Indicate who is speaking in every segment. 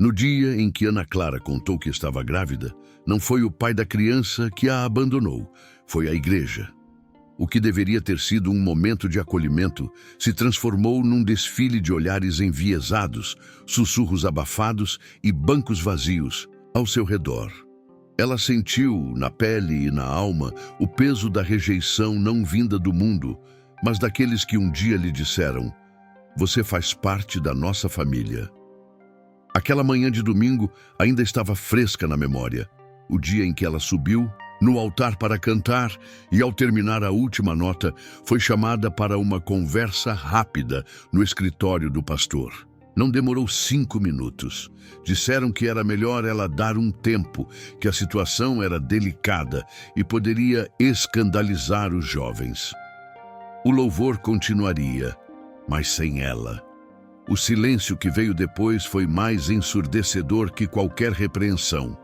Speaker 1: No dia em que Ana Clara contou que estava grávida, não foi o pai da criança que a abandonou, foi a igreja. O que deveria ter sido um momento de acolhimento se transformou num desfile de olhares enviesados, sussurros abafados e bancos vazios ao seu redor. Ela sentiu, na pele e na alma, o peso da rejeição não vinda do mundo, mas daqueles que um dia lhe disseram: "Você faz parte da nossa família." Aquela manhã de domingo ainda estava fresca na memória, o dia em que ela subiu no altar para cantar e, ao terminar a última nota, foi chamada para uma conversa rápida no escritório do pastor. Não demorou 5 minutos. Disseram que era melhor ela dar um tempo, que a situação era delicada e poderia escandalizar os jovens. O louvor continuaria, mas sem ela. O silêncio que veio depois foi mais ensurdecedor que qualquer repreensão.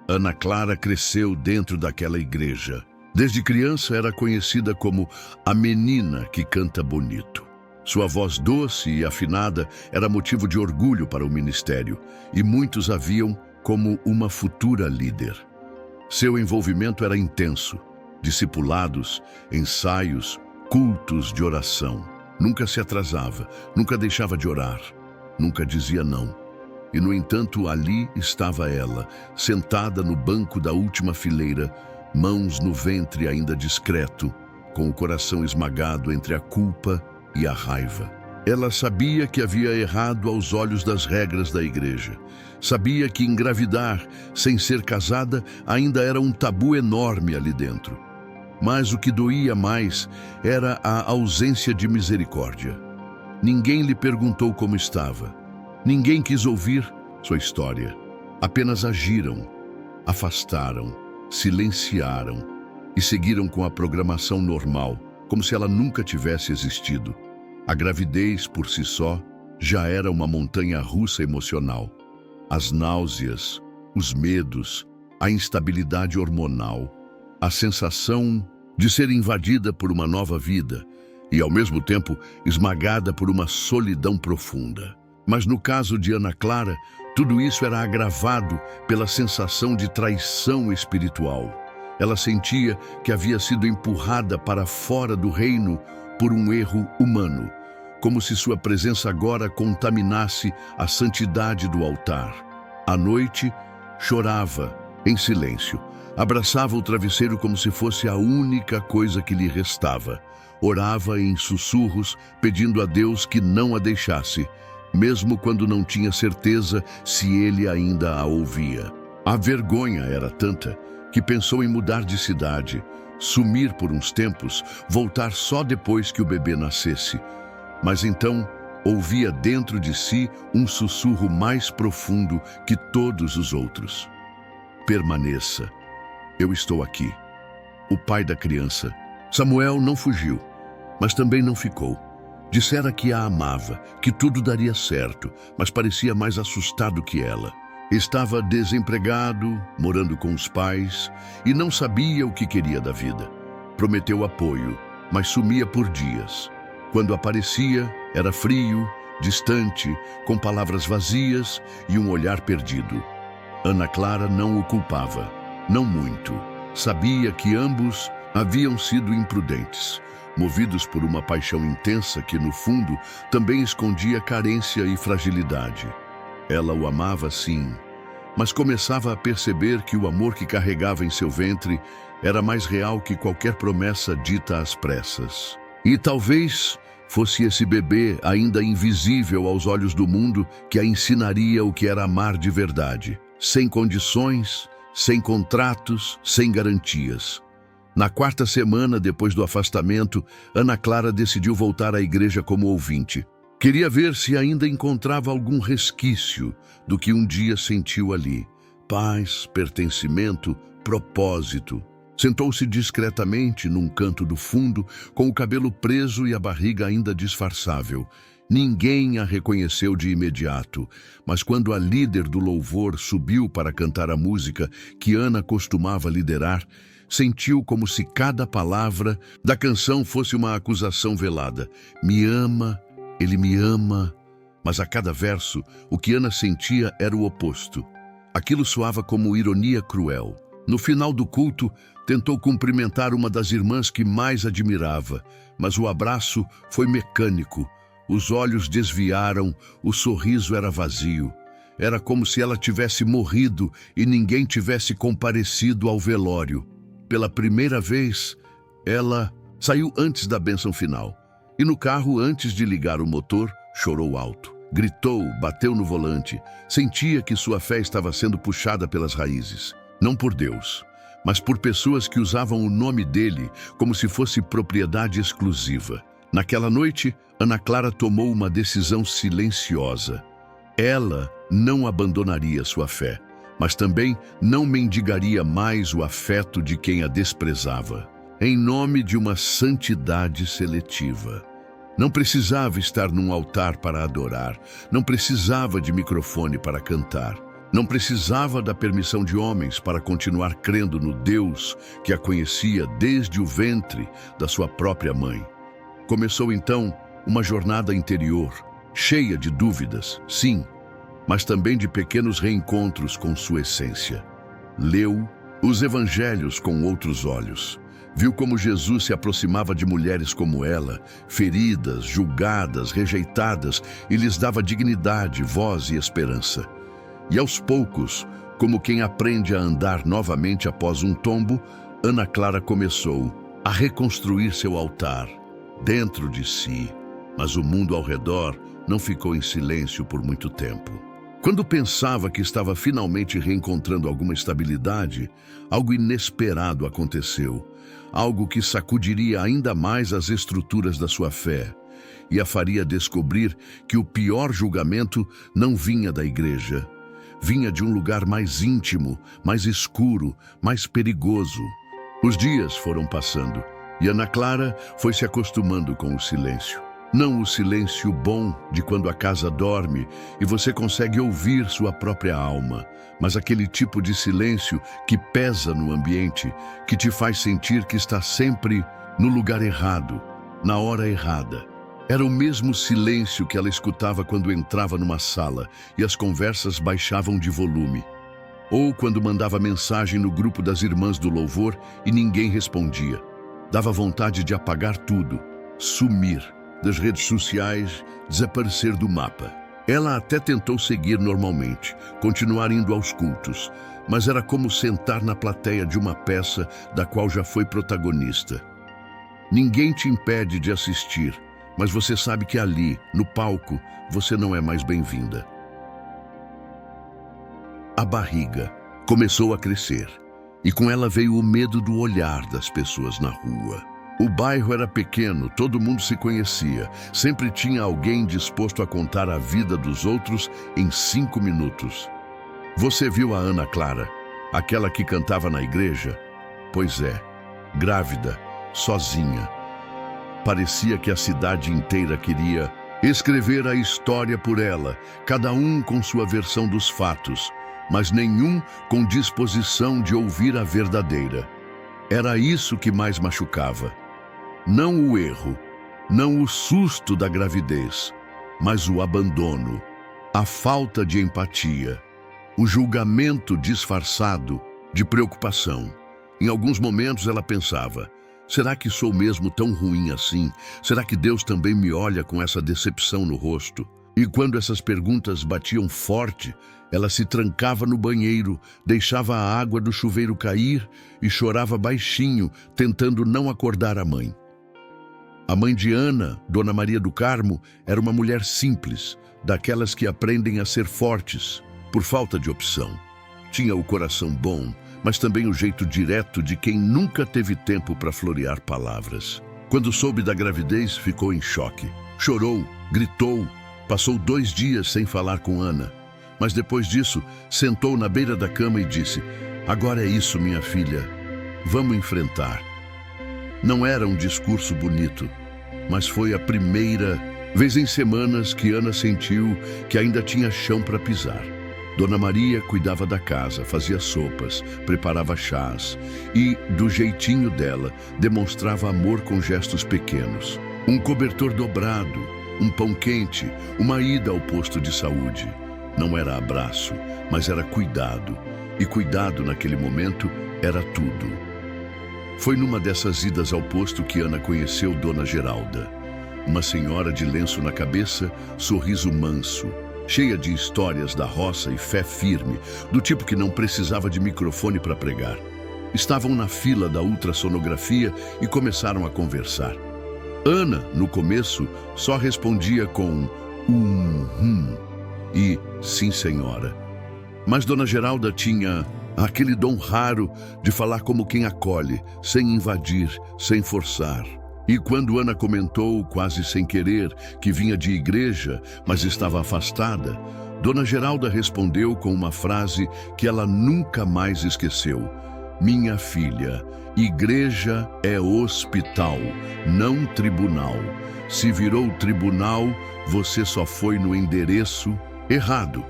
Speaker 1: Ana Clara cresceu dentro daquela igreja. Desde criança era conhecida como a menina que canta bonito. Sua voz doce e afinada era motivo de orgulho para o ministério, e muitos a viam como uma futura líder. Seu envolvimento era intenso: discipulados, ensaios, cultos de oração. Nunca se atrasava, nunca deixava de orar, nunca dizia não. E, no entanto, ali estava ela, sentada no banco da última fileira, mãos no ventre ainda discreto, com o coração esmagado entre a culpa e a raiva. Ela sabia que havia errado aos olhos das regras da igreja. Sabia que engravidar sem ser casada ainda era um tabu enorme ali dentro. Mas o que doía mais era a ausência de misericórdia. Ninguém lhe perguntou como estava. Ninguém quis ouvir sua história. Apenas agiram, afastaram, silenciaram e seguiram com a programação normal, como se ela nunca tivesse existido. A gravidez, por si só, já era uma montanha-russa emocional. As náuseas, os medos, a instabilidade hormonal, a sensação de ser invadida por uma nova vida e, ao mesmo tempo, esmagada por uma solidão profunda. Mas no caso de Ana Clara, tudo isso era agravado pela sensação de traição espiritual. Ela sentia que havia sido empurrada para fora do reino por um erro humano, como se sua presença agora contaminasse a santidade do altar. À noite, chorava em silêncio. Abraçava o travesseiro como se fosse a única coisa que lhe restava. Orava em sussurros, pedindo a Deus que não a deixasse, mesmo quando não tinha certeza se ele ainda a ouvia. A vergonha era tanta que pensou em mudar de cidade, sumir por uns tempos, voltar só depois que o bebê nascesse. Mas então ouvia dentro de si um sussurro mais profundo que todos os outros: "Permaneça. Eu estou aqui." O pai da criança, Samuel, não fugiu, mas também não ficou. Dissera que a amava, que tudo daria certo, mas parecia mais assustado que ela. Estava desempregado, morando com os pais, e não sabia o que queria da vida. Prometeu apoio, mas sumia por dias. Quando aparecia, era frio, distante, com palavras vazias e um olhar perdido. Ana Clara não o culpava, não muito. Sabia que ambos haviam sido imprudentes, movidos por uma paixão intensa que, no fundo, também escondia carência e fragilidade. Ela o amava, sim, mas começava a perceber que o amor que carregava em seu ventre era mais real que qualquer promessa dita às pressas. E talvez fosse esse bebê, ainda invisível aos olhos do mundo, que a ensinaria o que era amar de verdade, sem condições, sem contratos, sem garantias. Na 4ª semana depois do afastamento, Ana Clara decidiu voltar à igreja como ouvinte. Queria ver se ainda encontrava algum resquício do que um dia sentiu ali: paz, pertencimento, propósito. Sentou-se discretamente num canto do fundo, com o cabelo preso e a barriga ainda disfarçável. Ninguém a reconheceu de imediato, mas quando a líder do louvor subiu para cantar a música que Ana costumava liderar, sentiu como se cada palavra da canção fosse uma acusação velada. "Me ama, ele me ama, Mas a cada verso, o que Ana sentia era o oposto. Aquilo soava como ironia cruel. No final do culto, tentou cumprimentar uma das irmãs que mais admirava, mas o abraço foi mecânico. Os olhos desviaram, o sorriso era vazio. Era como se ela tivesse morrido e ninguém tivesse comparecido ao velório. Pela primeira vez, ela saiu antes da bênção final. E no carro, antes de ligar o motor, chorou alto. Gritou, bateu no volante. Sentia que sua fé estava sendo puxada pelas raízes. Não por Deus, mas por pessoas que usavam o nome dele como se fosse propriedade exclusiva. Naquela noite, Ana Clara tomou uma decisão silenciosa. Ela não abandonaria sua fé, mas também não mendigaria mais o afeto de quem a desprezava, em nome de uma santidade seletiva. Não precisava estar num altar para adorar, não precisava de microfone para cantar, não precisava da permissão de homens para continuar crendo no Deus que a conhecia desde o ventre da sua própria mãe. Começou então uma jornada interior, cheia de dúvidas, sim, mas também de pequenos reencontros com sua essência. Leu os evangelhos com outros olhos. Viu como Jesus se aproximava de mulheres como ela, feridas, julgadas, rejeitadas, e lhes dava dignidade, voz e esperança. E aos poucos, como quem aprende a andar novamente após um tombo, Ana Clara começou a reconstruir seu altar dentro de si, mas o mundo ao redor não ficou em silêncio por muito tempo. Quando pensava que estava finalmente reencontrando alguma estabilidade, algo inesperado aconteceu, algo que sacudiria ainda mais as estruturas da sua fé e a faria descobrir que o pior julgamento não vinha da igreja, vinha de um lugar mais íntimo, mais escuro, mais perigoso. Os dias foram passando e Ana Clara foi se acostumando com o silêncio. Não o silêncio bom de quando a casa dorme e você consegue ouvir sua própria alma, mas aquele tipo de silêncio que pesa no ambiente, que te faz sentir que está sempre no lugar errado, na hora errada. Era o mesmo silêncio que ela escutava quando entrava numa sala e as conversas baixavam de volume. Ou quando mandava mensagem no grupo das irmãs do louvor e ninguém respondia. Dava vontade de apagar tudo, sumir das redes sociais, desaparecer do mapa. Ela até tentou seguir normalmente, continuar indo aos cultos, mas era como sentar na plateia de uma peça da qual já foi protagonista. Ninguém te impede de assistir, mas você sabe que ali, no palco, você não é mais bem-vinda. A barriga começou a crescer, e com ela veio o medo do olhar das pessoas na rua. O bairro era pequeno, todo mundo se conhecia. Sempre tinha alguém disposto a contar a vida dos outros em 5 minutos. Você viu a Ana Clara, aquela que cantava na igreja? Pois é, grávida, sozinha. Parecia que a cidade inteira queria escrever a história por ela, cada um com sua versão dos fatos, mas nenhum com disposição de ouvir a verdadeira. Era isso que mais machucava. Não o erro, não o susto da gravidez, mas o abandono, a falta de empatia, o julgamento disfarçado de preocupação. Em alguns momentos ela pensava, será que sou mesmo tão ruim assim? Será que Deus também me olha com essa decepção no rosto? E quando essas perguntas batiam forte, ela se trancava no banheiro, deixava a água do chuveiro cair e chorava baixinho, tentando não acordar a mãe. A mãe de Ana, Dona Maria do Carmo, era uma mulher simples, daquelas que aprendem a ser fortes, por falta de opção. Tinha o coração bom, mas também o jeito direto de quem nunca teve tempo para florear palavras. Quando soube da gravidez, ficou em choque. Chorou, gritou, passou 2 dias sem falar com Ana. Mas depois disso, sentou na beira da cama e disse, agora é isso, minha filha, vamos enfrentar. Não era um discurso bonito, mas foi a primeira vez em semanas que Ana sentiu que ainda tinha chão para pisar. Dona Maria cuidava da casa, fazia sopas, preparava chás e, do jeitinho dela, demonstrava amor com gestos pequenos. Um cobertor dobrado, um pão quente, uma ida ao posto de saúde. Não era abraço, mas era cuidado. E cuidado naquele momento era tudo. Foi numa dessas idas ao posto que Ana conheceu Dona Geralda. Uma senhora de lenço na cabeça, sorriso manso, cheia de histórias da roça e fé firme, do tipo que não precisava de microfone para pregar. Estavam na fila da ultrassonografia e começaram a conversar. Ana, no começo, só respondia com e sim, senhora. Mas Dona Geralda tinha aquele dom raro de falar como quem acolhe, sem invadir, sem forçar. E quando Ana comentou, quase sem querer, que vinha de igreja, mas estava afastada, Dona Geralda respondeu com uma frase que ela nunca mais esqueceu. Minha filha, igreja é hospital, não tribunal. Se virou tribunal, você só foi no endereço errado.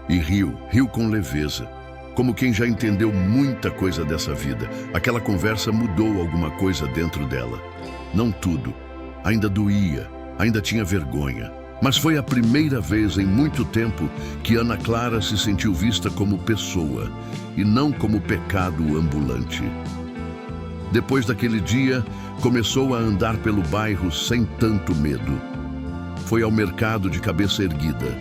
Speaker 1: E riu com leveza, como quem já entendeu muita coisa dessa vida. Aquela conversa mudou alguma coisa dentro dela. Não tudo, ainda doía, ainda tinha vergonha. Mas foi a primeira vez em muito tempo que Ana Clara se sentiu vista como pessoa e não como pecado ambulante. Depois daquele dia, começou a andar pelo bairro sem tanto medo. Foi ao mercado de cabeça erguida,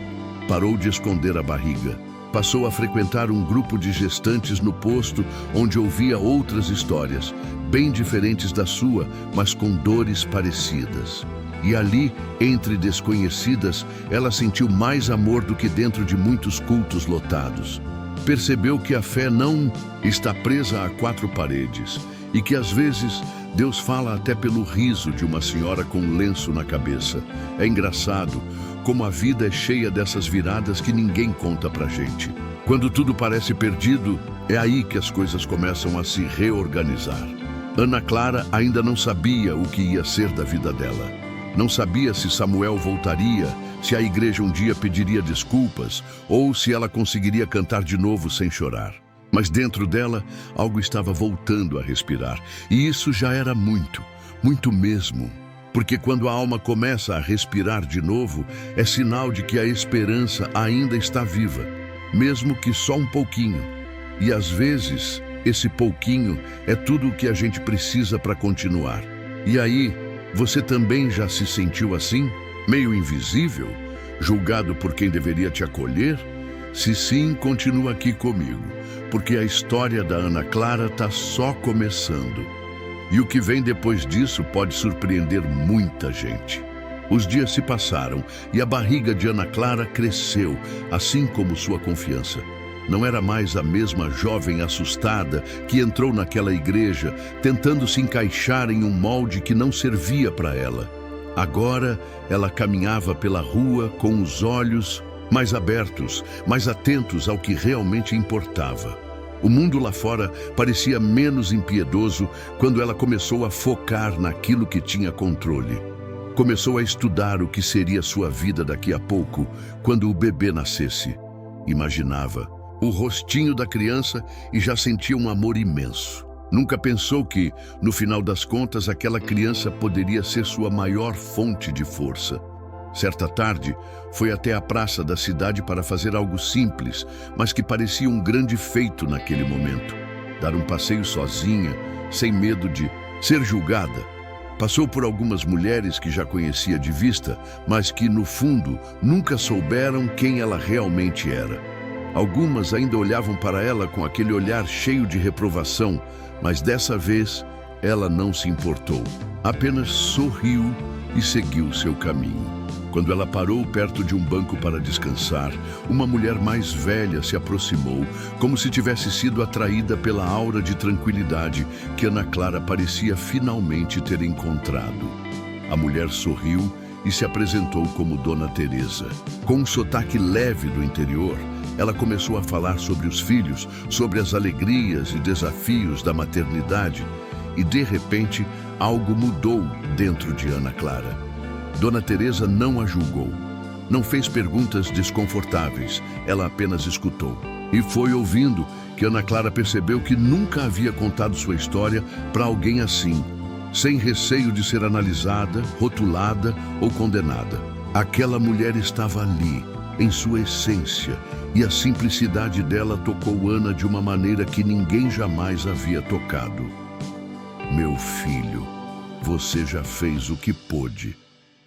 Speaker 1: parou de esconder a barriga. Passou a frequentar um grupo de gestantes no posto, onde ouvia outras histórias, bem diferentes da sua, mas com dores parecidas. E ali, entre desconhecidas, ela sentiu mais amor do que dentro de muitos cultos lotados. Percebeu que a fé não está presa a quatro paredes e que às vezes Deus fala até pelo riso de uma senhora com um lenço na cabeça. É engraçado como a vida é cheia dessas viradas que ninguém conta pra gente. Quando tudo parece perdido, é aí que as coisas começam a se reorganizar. Ana Clara ainda não sabia o que ia ser da vida dela. Não sabia se Samuel voltaria, se a igreja um dia pediria desculpas ou se ela conseguiria cantar de novo sem chorar. Mas dentro dela, algo estava voltando a respirar. E isso já era muito, muito mesmo. Porque quando a alma começa a respirar de novo, é sinal de que a esperança ainda está viva, mesmo que só um pouquinho. E às vezes, esse pouquinho é tudo o que a gente precisa para continuar. E aí, você também já se sentiu assim? Meio invisível? Julgado por quem deveria te acolher? Se sim, continua aqui comigo, porque a história da Ana Clara está só começando. E o que vem depois disso pode surpreender muita gente. Os dias se passaram e a barriga de Ana Clara cresceu, assim como sua confiança. Não era mais a mesma jovem assustada que entrou naquela igreja, tentando se encaixar em um molde que não servia para ela. Agora, ela caminhava pela rua com os olhos mais abertos, mais atentos ao que realmente importava. O mundo lá fora parecia menos impiedoso quando ela começou a focar naquilo que tinha controle. Começou a estudar o que seria sua vida daqui a pouco, quando o bebê nascesse. Imaginava o rostinho da criança e já sentia um amor imenso. Nunca pensou que, no final das contas, aquela criança poderia ser sua maior fonte de força. Certa tarde, foi até a praça da cidade para fazer algo simples, mas que parecia um grande feito naquele momento. Dar um passeio sozinha, sem medo de ser julgada. Passou por algumas mulheres que já conhecia de vista, mas que, no fundo, nunca souberam quem ela realmente era. Algumas ainda olhavam para ela com aquele olhar cheio de reprovação, mas dessa vez ela não se importou. Apenas sorriu e seguiu seu caminho. Quando ela parou perto de um banco para descansar, uma mulher mais velha se aproximou, como se tivesse sido atraída pela aura de tranquilidade que Ana Clara parecia finalmente ter encontrado. A mulher sorriu e se apresentou como Dona Teresa. Com um sotaque leve do interior, ela começou a falar sobre os filhos, sobre as alegrias e desafios da maternidade, e de repente algo mudou dentro de Ana Clara. Dona Teresa não a julgou, não fez perguntas desconfortáveis, ela apenas escutou. E foi ouvindo que Ana Clara percebeu que nunca havia contado sua história para alguém assim, sem receio de ser analisada, rotulada ou condenada. Aquela mulher estava ali, em sua essência, e a simplicidade dela tocou Ana de uma maneira que ninguém jamais havia tocado. Meu filho, você já fez o que pôde.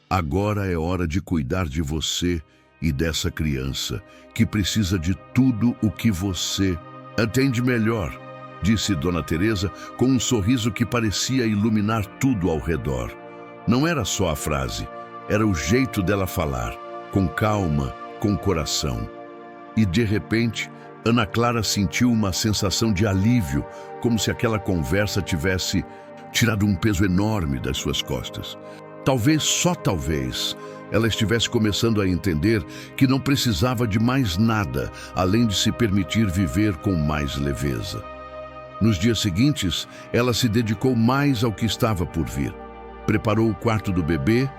Speaker 1: Agora é hora de cuidar de você e dessa criança, que precisa de tudo o que você entende melhor, disse Dona Teresa com um sorriso que parecia iluminar tudo ao redor. Não era só a frase, era o jeito dela falar, com calma, com coração. E de repente, Ana Clara sentiu uma sensação de alívio, como se aquela conversa tivesse tirado um peso enorme das suas costas. Talvez, só talvez, ela estivesse começando a entender que não precisava de mais nada, além de se permitir viver com mais leveza. Nos dias seguintes, ela se dedicou mais ao que estava por vir. Preparou o quarto do bebê,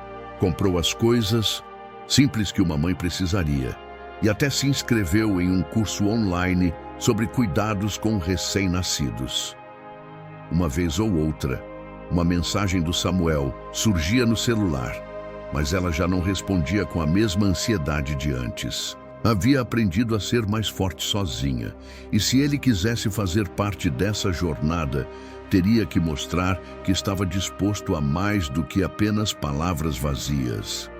Speaker 1: comprou as coisas simples que uma mãe precisaria e até se inscreveu em um curso online sobre cuidados com recém-nascidos. Uma vez ou outra, uma mensagem do Samuel surgia no celular, mas ela já não respondia com a mesma ansiedade de antes. Havia aprendido a ser mais forte sozinha, e se ele quisesse fazer parte dessa jornada, teria que mostrar que estava disposto a mais do que apenas palavras vazias.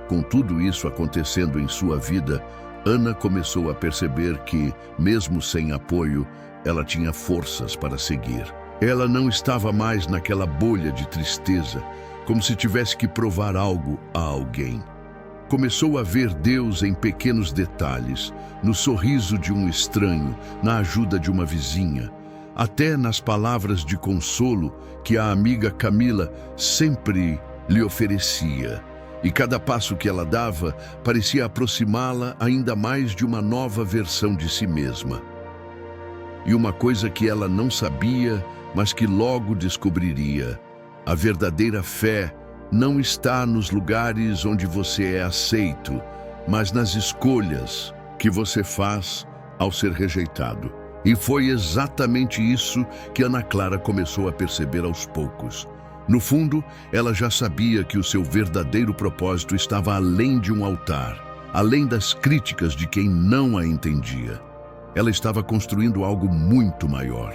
Speaker 1: Com tudo isso acontecendo em sua vida, Ana começou a perceber que, mesmo sem apoio, ela tinha forças para seguir. Ela não estava mais naquela bolha de tristeza, como se tivesse que provar algo a alguém. Começou a ver Deus em pequenos detalhes, no sorriso de um estranho, na ajuda de uma vizinha, até nas palavras de consolo que a amiga Camila sempre lhe oferecia. E cada passo que ela dava parecia aproximá-la ainda mais de uma nova versão de si mesma. E uma coisa que ela não sabia, mas que logo descobriria: a verdadeira fé não está nos lugares onde você é aceito, mas nas escolhas que você faz ao ser rejeitado. E foi exatamente isso que Ana Clara começou a perceber aos poucos. No fundo, ela já sabia que o seu verdadeiro propósito estava além de um altar, além das críticas de quem não a entendia. Ela estava construindo algo muito maior,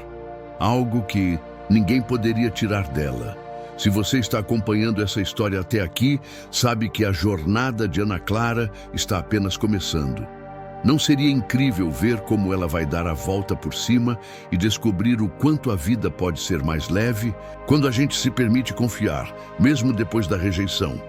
Speaker 1: algo que ninguém poderia tirar dela. Se você está acompanhando essa história até aqui, sabe que a jornada de Ana Clara está apenas começando. Não seria incrível ver como ela vai dar a volta por cima e descobrir o quanto a vida pode ser mais leve quando a gente se permite confiar, mesmo depois da rejeição?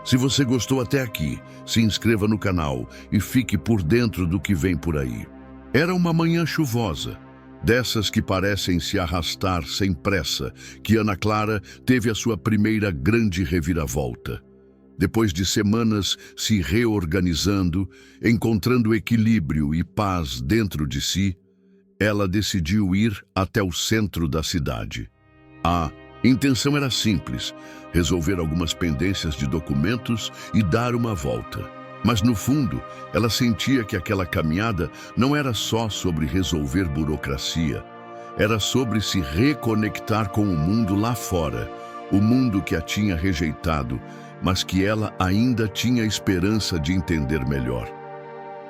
Speaker 1: Se você gostou até aqui, se inscreva no canal e fique por dentro do que vem por aí. Era uma manhã chuvosa, dessas que parecem se arrastar sem pressa, que Ana Clara teve a sua primeira grande reviravolta. Depois de semanas se reorganizando, encontrando equilíbrio e paz dentro de si, ela decidiu ir até o centro da cidade. A intenção era simples: resolver algumas pendências de documentos e dar uma volta. Mas no fundo, ela sentia que aquela caminhada não era só sobre resolver burocracia. Era sobre se reconectar com o mundo lá fora, o mundo que a tinha rejeitado, mas que ela ainda tinha esperança de entender melhor.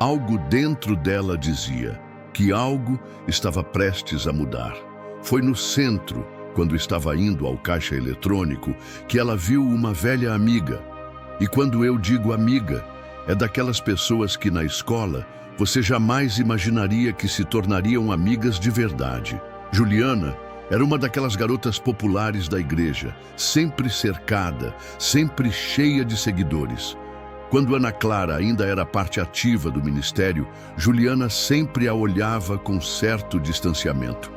Speaker 1: Algo dentro dela dizia que algo estava prestes a mudar. Foi no centro, quando estava indo ao caixa eletrônico, que ela viu uma velha amiga. E quando eu digo amiga, é daquelas pessoas que na escola você jamais imaginaria que se tornariam amigas de verdade. Juliana era uma daquelas garotas populares da igreja, sempre cercada, sempre cheia de seguidores. Quando Ana Clara ainda era parte ativa do ministério, Juliana sempre a olhava com certo distanciamento.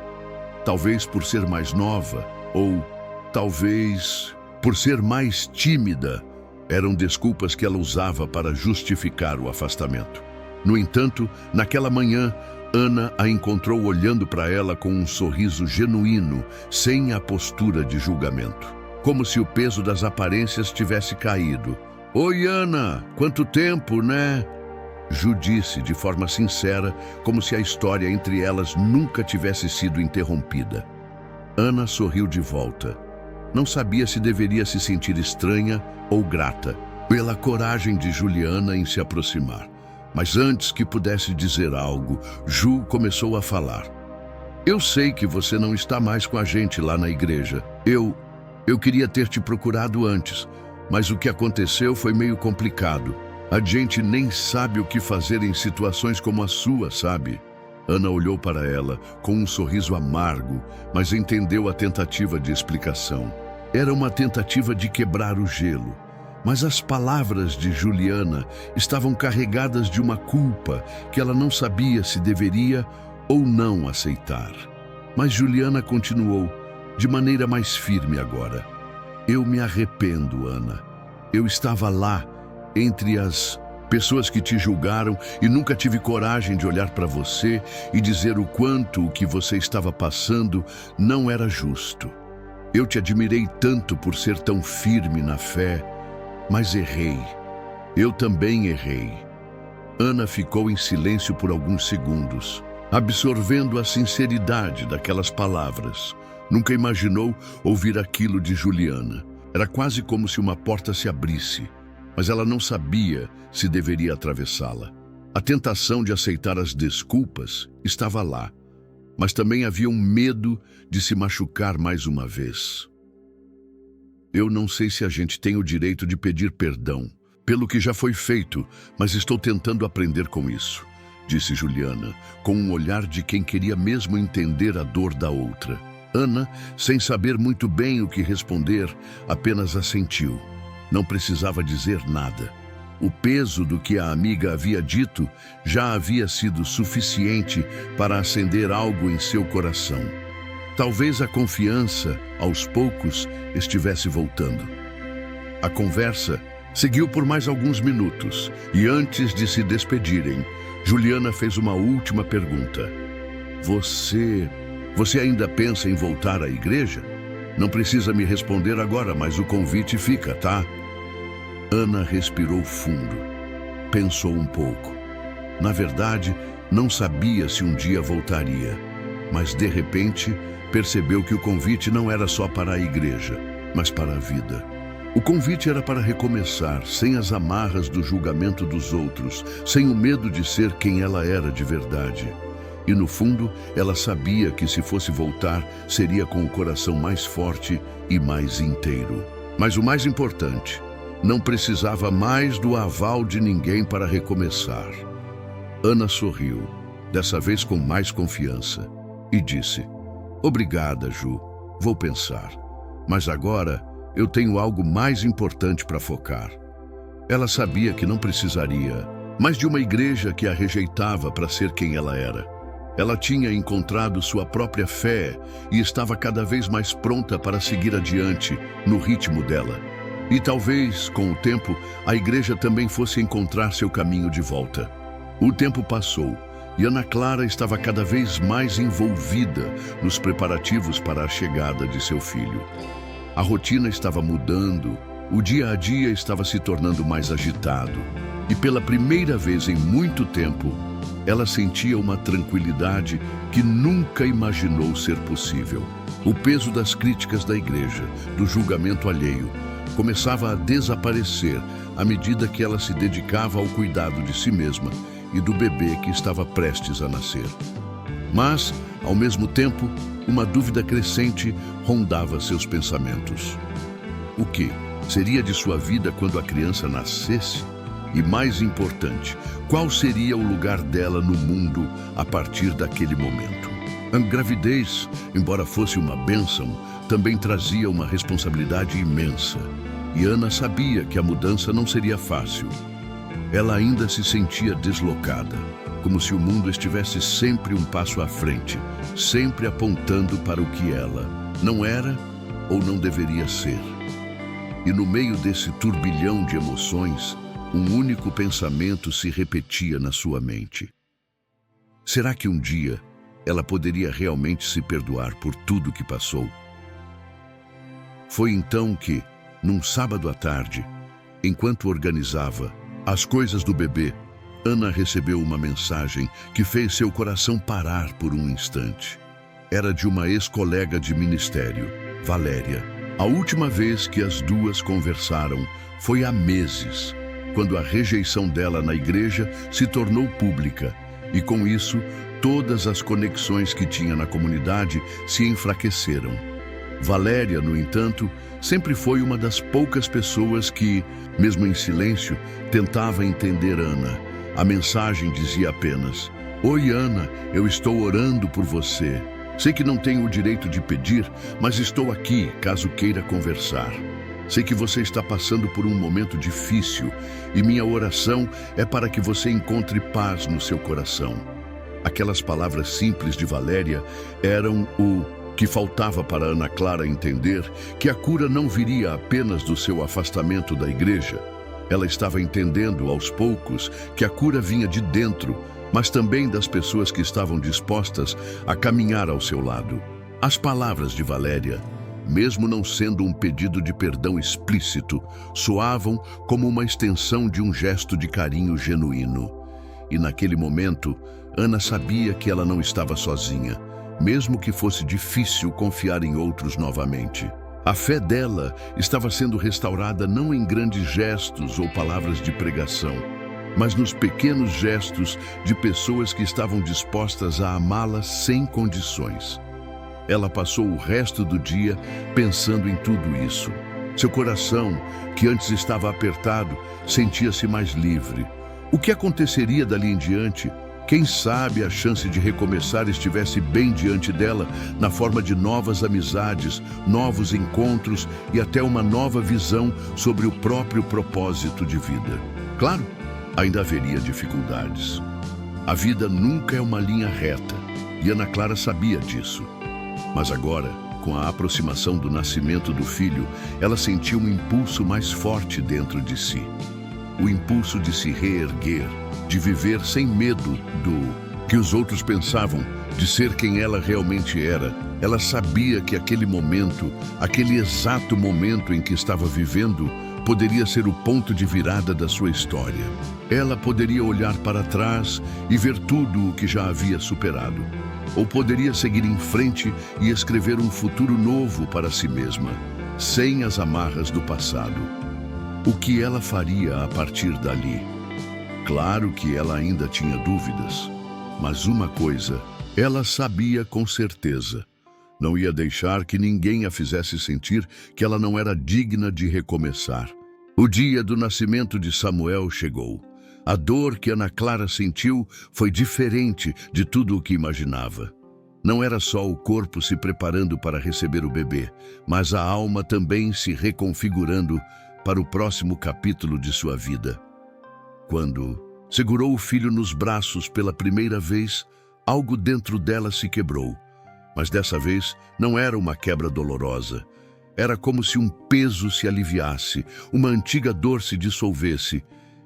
Speaker 1: Talvez por ser mais nova, ou talvez por ser mais tímida, eram desculpas que ela usava para justificar o afastamento. No entanto, naquela manhã, Ana a encontrou olhando para ela com um sorriso genuíno, sem a postura de julgamento. Como se o peso das aparências tivesse caído. "Oi, Ana, quanto tempo, né?" Ju disse de forma sincera, como se a história entre elas nunca tivesse sido interrompida. Ana sorriu de volta. Não sabia se deveria se sentir estranha ou grata. pela coragem de Juliana em se aproximar. Mas antes que pudesse dizer algo, Ju começou a falar. Eu sei que você não está mais com a gente lá na igreja. Eu queria ter te procurado antes, mas o que aconteceu foi meio complicado. A gente nem sabe o que fazer em situações como a sua, sabe? Ana olhou para ela com um sorriso amargo, mas entendeu a tentativa de explicação. Era uma tentativa de quebrar o gelo. Mas as palavras de Juliana estavam carregadas de uma culpa que ela não sabia se deveria ou não aceitar. Mas Juliana continuou, de maneira mais firme agora. Eu me arrependo, Ana. Eu estava lá, entre as pessoas que te julgaram e nunca tive coragem de olhar para você e dizer o quanto o que você estava passando não era justo. Eu te admirei tanto por ser tão firme na fé, mas errei. Eu também errei. Ana ficou em silêncio por alguns segundos, absorvendo a sinceridade daquelas palavras. Nunca imaginou ouvir aquilo de Juliana. Era quase como se uma porta se abrisse, mas ela não sabia se deveria atravessá-la. A tentação de aceitar as desculpas estava lá, mas também havia um medo de se machucar mais uma vez. Eu não sei se a gente tem o direito de pedir perdão pelo que já foi feito, mas estou tentando aprender com isso, disse Juliana, com um olhar de quem queria mesmo entender a dor da outra. Ana, sem saber muito bem o que responder, apenas assentiu. Não precisava dizer nada. O peso do que a amiga havia dito já havia sido suficiente para acender algo em seu coração. Talvez a confiança, aos poucos, estivesse voltando. A conversa seguiu por mais alguns minutos e antes de se despedirem, Juliana fez uma última pergunta. Você ainda pensa em voltar à igreja? Não precisa me responder agora, mas o convite fica, tá? Ana respirou fundo. Pensou um pouco. Na verdade, não sabia se um dia voltaria, mas de repente percebeu que o convite não era só para a igreja, mas para a vida. O convite era para recomeçar, sem as amarras do julgamento dos outros, sem o medo de ser quem ela era de verdade. E no fundo, ela sabia que se fosse voltar, seria com o coração mais forte e mais inteiro. Mas o mais importante, não precisava mais do aval de ninguém para recomeçar. Ana sorriu, dessa vez com mais confiança, e disse: Obrigada, Ju, vou pensar. Mas agora eu tenho algo mais importante para focar. Ela sabia que não precisaria mais de uma igreja que a rejeitava para ser quem ela era. Ela tinha encontrado sua própria fé e estava cada vez mais pronta para seguir adiante no ritmo dela. E talvez, com o tempo, a igreja também fosse encontrar seu caminho de volta. O tempo passou e Ana Clara estava cada vez mais envolvida nos preparativos para a chegada de seu filho. A rotina estava mudando, o dia a dia estava se tornando mais agitado. E pela primeira vez em muito tempo, ela sentia uma tranquilidade que nunca imaginou ser possível. O peso das críticas da igreja, do julgamento alheio, começava a desaparecer à medida que ela se dedicava ao cuidado de si mesma e do bebê que estava prestes a nascer. Mas, ao mesmo tempo, uma dúvida crescente rondava seus pensamentos. O que seria de sua vida quando a criança nascesse? E mais importante, qual seria o lugar dela no mundo a partir daquele momento? A gravidez, embora fosse uma bênção, também trazia uma responsabilidade imensa. E Ana sabia que a mudança não seria fácil. Ela ainda se sentia deslocada, como se o mundo estivesse sempre um passo à frente, sempre apontando para o que ela não era ou não deveria ser. E no meio desse turbilhão de emoções, um único pensamento se repetia na sua mente. Será que um dia ela poderia realmente se perdoar por tudo que passou? Foi então que, num sábado à tarde, enquanto organizava as coisas do bebê, Ana recebeu uma mensagem que fez seu coração parar por um instante. Era de uma ex-colega de ministério, Valéria. A última vez que as duas conversaram foi há meses, quando a rejeição dela na igreja se tornou pública, e com isso, todas as conexões que tinha na comunidade se enfraqueceram. Valéria, no entanto, sempre foi uma das poucas pessoas que, mesmo em silêncio, tentava entender Ana. A mensagem dizia apenas: "Oi, Ana, eu estou orando por você. Sei que não tenho o direito de pedir, mas estou aqui caso queira conversar. Sei que você está passando por um momento difícil e minha oração é para que você encontre paz no seu coração." Aquelas palavras simples de Valéria eram o que faltava para Ana Clara entender que a cura não viria apenas do seu afastamento da igreja. Ela estava entendendo aos poucos que a cura vinha de dentro, mas também das pessoas que estavam dispostas a caminhar ao seu lado. As palavras de Valéria, mesmo não sendo um pedido de perdão explícito, soavam como uma extensão de um gesto de carinho genuíno. E naquele momento, Ana sabia que ela não estava sozinha, mesmo que fosse difícil confiar em outros novamente. A fé dela estava sendo restaurada não em grandes gestos ou palavras de pregação, mas nos pequenos gestos de pessoas que estavam dispostas a amá-la sem condições. Ela passou o resto do dia pensando em tudo isso. Seu coração, que antes estava apertado, sentia-se mais livre. O que aconteceria dali em diante? Quem sabe a chance de recomeçar estivesse bem diante dela, na forma de novas amizades, novos encontros e até uma nova visão sobre o próprio propósito de vida. Claro, ainda haveria dificuldades. A vida nunca é uma linha reta, e Ana Clara sabia disso. Mas agora, com a aproximação do nascimento do filho, ela sentiu um impulso mais forte dentro de si. O impulso de se reerguer, de viver sem medo do que os outros pensavam, de ser quem ela realmente era. Ela sabia que aquele momento, aquele exato momento em que estava vivendo, poderia ser o ponto de virada da sua história. Ela poderia olhar para trás e ver tudo o que já havia superado. Ou poderia seguir em frente e escrever um futuro novo para si mesma, sem as amarras do passado. O que ela faria a partir dali? Claro que ela ainda tinha dúvidas, mas uma coisa ela sabia com certeza: não ia deixar que ninguém a fizesse sentir que ela não era digna de recomeçar. O dia do nascimento de Samuel chegou. A dor que Ana Clara sentiu foi diferente de tudo o que imaginava. Não era só o corpo se preparando para receber o bebê, mas a alma também se reconfigurando para o próximo capítulo de sua vida. Quando segurou o filho nos braços pela primeira vez, algo dentro dela se quebrou. Mas dessa vez não era uma quebra dolorosa. Era como se um peso se aliviasse, uma antiga dor se dissolvesse,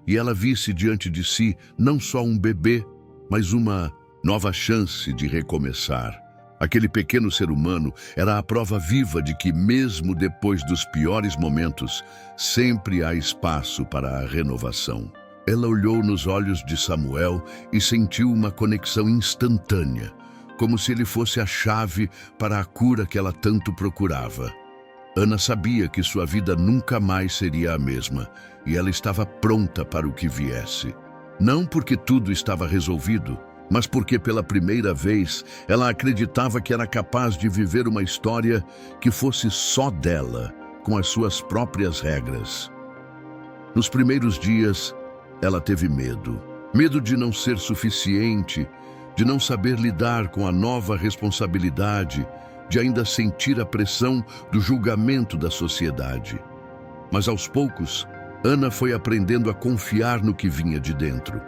Speaker 1: e ela visse diante de si não só um bebê, mas uma nova chance de recomeçar. Aquele pequeno ser humano era a prova viva de que, mesmo depois dos piores momentos, sempre há espaço para a renovação. Ela olhou nos olhos de Samuel e sentiu uma conexão instantânea, como se ele fosse a chave para a cura que ela tanto procurava. Ana sabia que sua vida nunca mais seria a mesma, e ela estava pronta para o que viesse. Não porque tudo estava resolvido, mas porque pela primeira vez ela acreditava que era capaz de viver uma história que fosse só dela, com as suas próprias regras. Nos primeiros dias, ela teve medo. Medo de não ser suficiente, de não saber lidar com a nova responsabilidade, de ainda sentir a pressão do julgamento da sociedade. Mas aos poucos, Ana foi aprendendo a confiar no que vinha de dentro.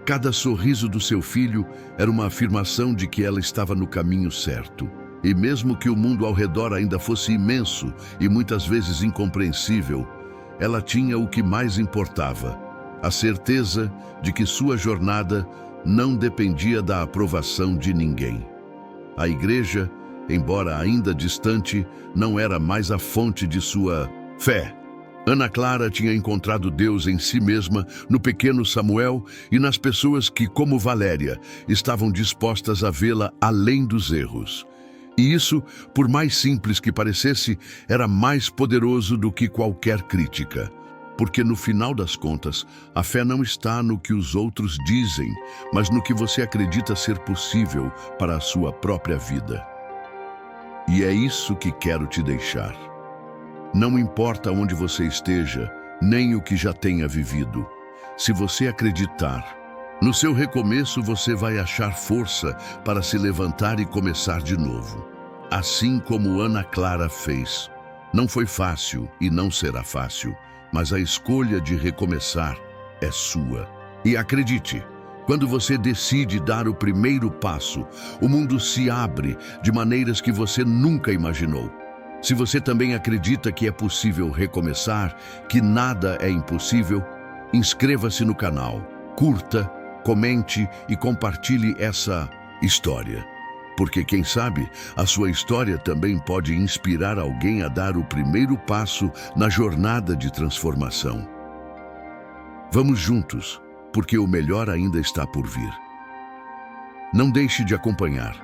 Speaker 1: Cada sorriso do seu filho era uma afirmação de que ela estava no caminho certo. E mesmo que o mundo ao redor ainda fosse imenso e muitas vezes incompreensível, ela tinha o que mais importava: a certeza de que sua jornada não dependia da aprovação de ninguém. A igreja, embora ainda distante, não era mais a fonte de sua fé. Ana Clara tinha encontrado Deus em si mesma, no pequeno Samuel e nas pessoas que, como Valéria, estavam dispostas a vê-la além dos erros. E isso, por mais simples que parecesse, era mais poderoso do que qualquer crítica. Porque no final das contas, a fé não está no que os outros dizem, mas no que você acredita ser possível para a sua própria vida. E é isso que quero te deixar. Não importa onde você esteja, nem o que já tenha vivido. Se você acreditar, no seu recomeço você vai achar força para se levantar e começar de novo. Assim como Ana Clara fez. Não foi fácil e não será fácil, mas a escolha de recomeçar é sua. E acredite, quando você decide dar o primeiro passo, o mundo se abre de maneiras que você nunca imaginou. Se você também acredita que é possível recomeçar, que nada é impossível, inscreva-se no canal, curta, comente e compartilhe essa história. Porque, quem sabe, a sua história também pode inspirar alguém a dar o primeiro passo na jornada de transformação. Vamos juntos, porque o melhor ainda está por vir. Não deixe de acompanhar,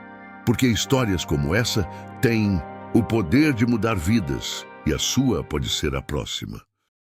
Speaker 1: porque histórias como essa têm o poder de mudar vidas, e a sua pode ser a próxima.